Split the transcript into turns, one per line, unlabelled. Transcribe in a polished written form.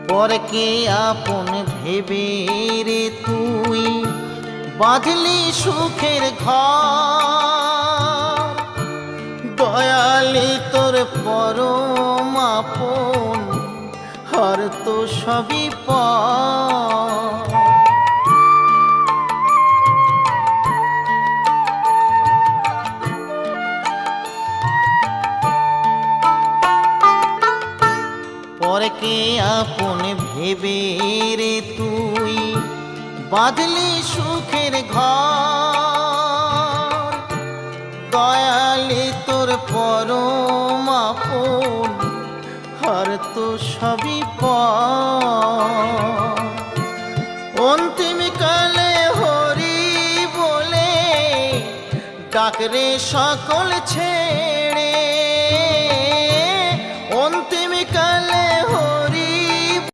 পরকে আপন ভেবে রে তুই বাঁধলি সুখের ঘর, দয়ালি তোর পরম আপন আর তো সবই পর। পরকে আপন ভেবে রে তুই বাঁধলি সুখের ঘর, দয়ালি তোর পরম আপন আর তো সবই পর। অন্তিম কালে হরি বলে ডাকরে সকল ছে